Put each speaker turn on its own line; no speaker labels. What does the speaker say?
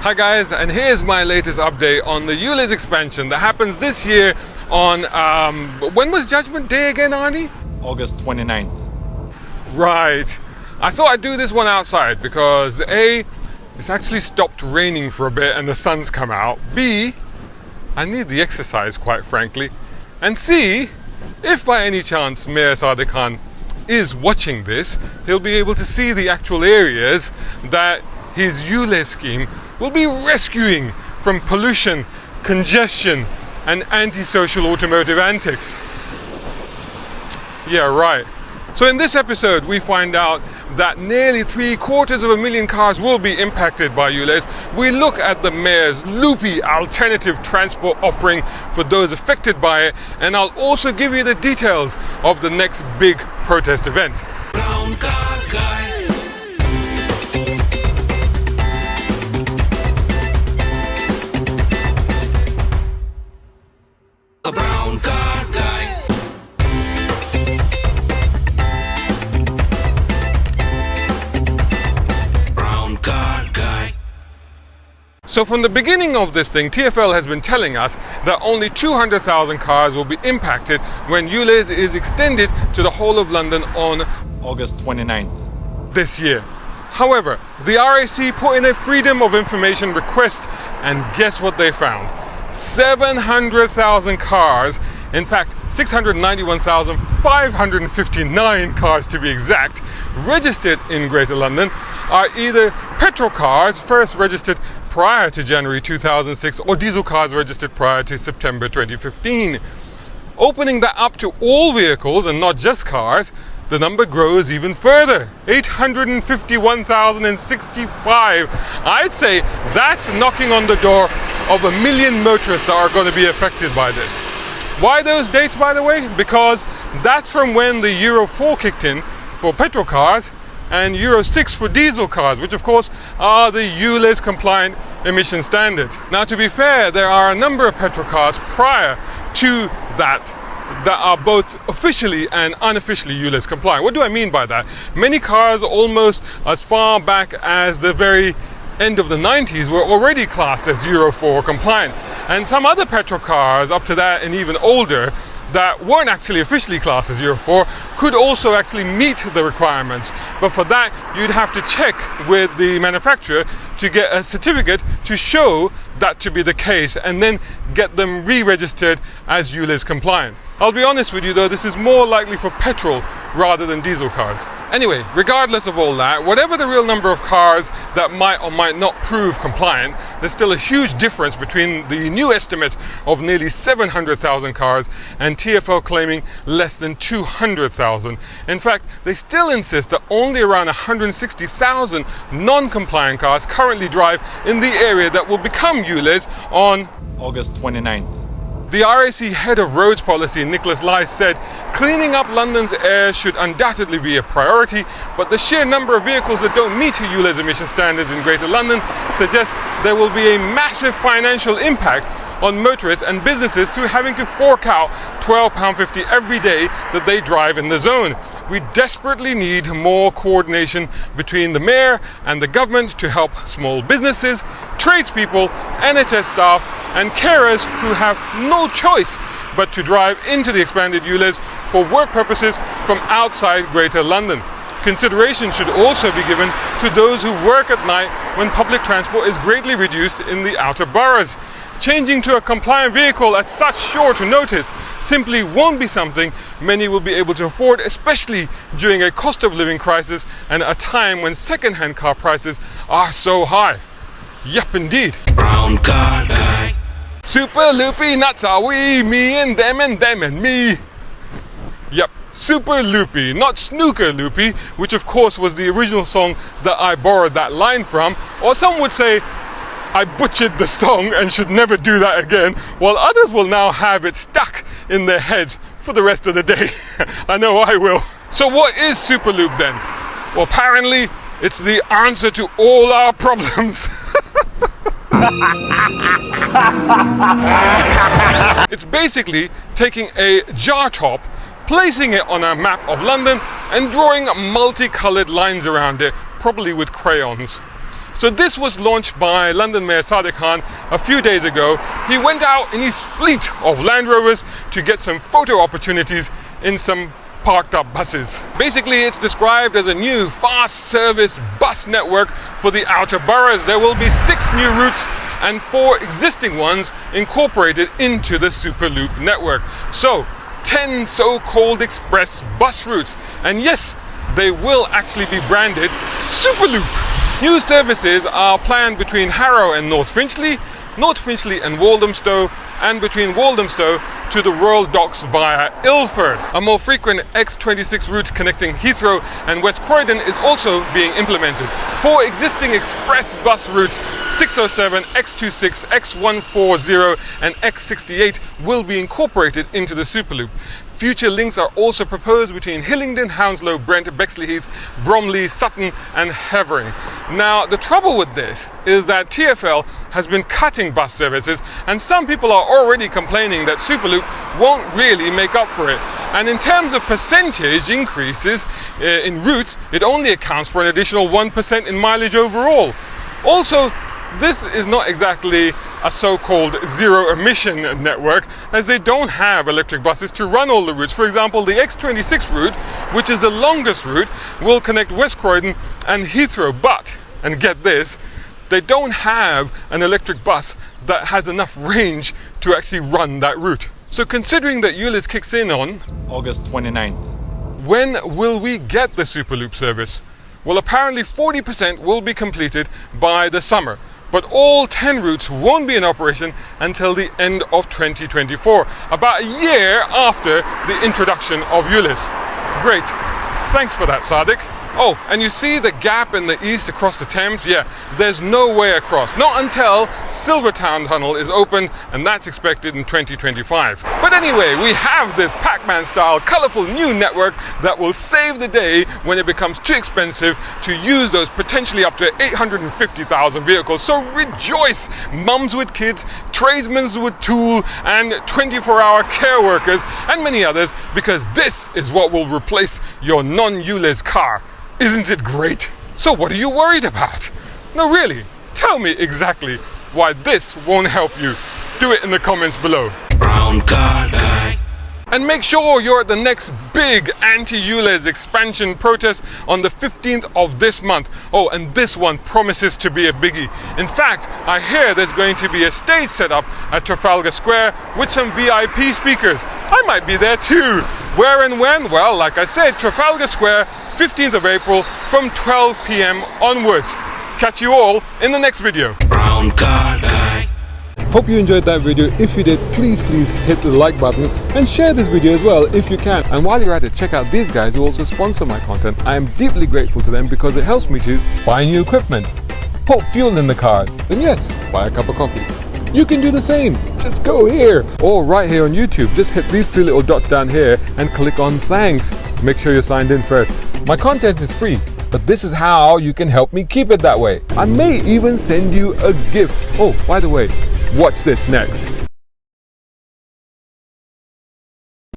Hi guys, and here's my latest update on the ULEZ expansion that happens this year on, when was Judgment Day again, Arnie?
August 29th.
Right. I thought I'd do this one outside because A, it's actually stopped raining for a bit and the sun's come out. B, I need the exercise, quite frankly. And C, if by any chance Mayor Sadiq Khan is watching this, he'll be able to see the actual areas that his ULEZ scheme will be rescuing from pollution, congestion, and antisocial automotive antics. Yeah, right. So in this episode, we find out that nearly 750,000 cars will be impacted by ULEZ. We look at the mayor's loopy alternative transport offering for those affected by it, and I'll also give you the details of the next big protest event.
Brown car guy. A brown car guy. Brown car guy.
So from the beginning of this thing, TfL has been telling us that only 200,000 cars will be impacted when ULEZ is extended to the whole of London on
August 29th.
this year. However, the RAC put in a Freedom of Information request, and guess what they found? 700,000 cars, in fact 691,559 cars to be exact, registered in Greater London are either petrol cars first registered prior to January 2006 or diesel cars registered prior to September 2015. Opening that up to all vehicles and not just cars, the number grows even further, 851,065. I'd say that's knocking on the door of 1 million motorists that are going to be affected by this. Why those dates, by the way? Because that's from when the Euro 4 kicked in for petrol cars and Euro 6 for diesel cars, which of course are the ULEZ compliant emission standards. Now, to be fair, there are a number of petrol cars prior to that are both officially and unofficially ULEZ compliant. What do I mean by that? Many cars almost as far back as the very end of the 90s were already classed as Euro 4 compliant, and some other petrol cars up to that and even older that weren't actually officially classed as Euro 4 could also actually meet the requirements. But for that, you'd have to check with the manufacturer to get a certificate to show that to be the case, and then get them re-registered as ULEZ compliant. I'll be honest with you though, this is more likely for petrol rather than diesel cars. Anyway, regardless of all that, whatever the real number of cars that might or might not prove compliant, there's still a huge difference between the new estimate of nearly 700,000 cars and TfL claiming less than 200,000. In fact, they still insist that only around 160,000 non-compliant cars currently drive in the area that will become ULEZ on
August 29th.
The RAC head of roads policy, Nicholas Lice, said cleaning up London's air should undoubtedly be a priority, but the sheer number of vehicles that don't meet ULEZ emission standards in Greater London suggests there will be a massive financial impact on motorists and businesses through having to fork out £12.50 every day that they drive in the zone. We desperately need more coordination between the mayor and the government to help small businesses, tradespeople, NHS staff and carers who have no choice but to drive into the expanded ULEZ for work purposes from outside Greater London. Consideration should also be given to those who work at night when public transport is greatly reduced in the outer boroughs. Changing to a compliant vehicle at such short notice simply won't be something many will be able to afford, especially during a cost of living crisis and a time when second-hand car prices are so high. Yep, indeed.
Brown car guy.
Superloopy nuts are we, me and them and me. Yep, Superloopy, not Snooker Loopy, which of course was the original song that I borrowed that line from, or some would say I butchered the song and should never do that again, while others will now have it stuck in their heads for the rest of the day. I know I will. So what is Superloop then? Well, apparently it's the answer to all our problems. It's basically taking a jar top, placing it on a map of London and drawing multicolored lines around it, probably with crayons. So this was launched by London Mayor Sadiq Khan a few days ago. He went out in his fleet of Land Rovers to get some photo opportunities in some parked up buses. Basically, it's described as a new fast service bus network for the outer boroughs. There will be 6 new routes and 4 existing ones incorporated into the Superloop network. So 10 so-called express bus routes. And yes, they will actually be branded Superloop. New services are planned between Harrow and North Finchley, North Finchley and Walthamstow, and between Walthamstow to the Royal Docks via Ilford. A more frequent X26 route connecting Heathrow and West Croydon is also being implemented. 4 existing express bus routes, 607, X26, X140 and X68, will be incorporated into the Superloop. Future links are also proposed between Hillingdon, Hounslow, Brent, Bexleyheath, Bromley, Sutton and Havering. Now, the trouble with this is that TfL has been cutting bus services, and some people are already complaining that Superloop won't really make up for it. And in terms of percentage increases in routes, it only accounts for an additional 1% in mileage overall. Also, this is not exactly a so-called zero-emission network, as they don't have electric buses to run all the routes. For example, the X26 route, which is the longest route, will connect West Croydon and Heathrow, but, and get this, they don't have an electric bus that has enough range to actually run that route. So considering that ULEZ kicks in on
August 29th.
when will we get the Superloop service? Well, apparently 40% will be completed by the summer, but all 10 routes won't be in operation until the end of 2024, about a year after the introduction of ULEZ. Great, thanks for that, Sadiq. Oh, and you see the gap in the east across the Thames? Yeah, there's no way across. Not until Silvertown Tunnel is open, and that's expected in 2025. But anyway, we have this Pac-Man style colourful new network that will save the day when it becomes too expensive to use those potentially up to 850,000 vehicles. So rejoice, mums with kids, tradesmen with tool, and 24-hour care workers, and many others, because this is what will replace your non-ULEZ car. Isn't it great? So what are you worried about? No, really, tell me exactly why this won't help you. Do it in the comments below.
Brown car guy.
And make sure you're at the next big anti-ULEZ expansion protest on the 15th of this month. Oh, and this one promises to be a biggie. In fact, I hear there's going to be a stage set up at Trafalgar Square with some VIP speakers. I might be there too. Where and when? Well, like I said, Trafalgar Square, 15th of April from 12 p.m. onwards. Catch you all in the next video.
Brown car guy.
Hope you enjoyed that video. If you did, please hit the like button and share this video as well if you can. And while you're at it, check out these guys who also sponsor my content. I am deeply grateful to them because it helps me to buy new equipment, put fuel in the cars, and yes, buy a cup of coffee. You can do the same. Just go here or right here on YouTube. Just hit these 3 little dots down here and click on thanks. Make sure you're signed in first. My content is free, but this is how you can help me keep it that way. I may even send you a gift. Oh, by the way, watch this next.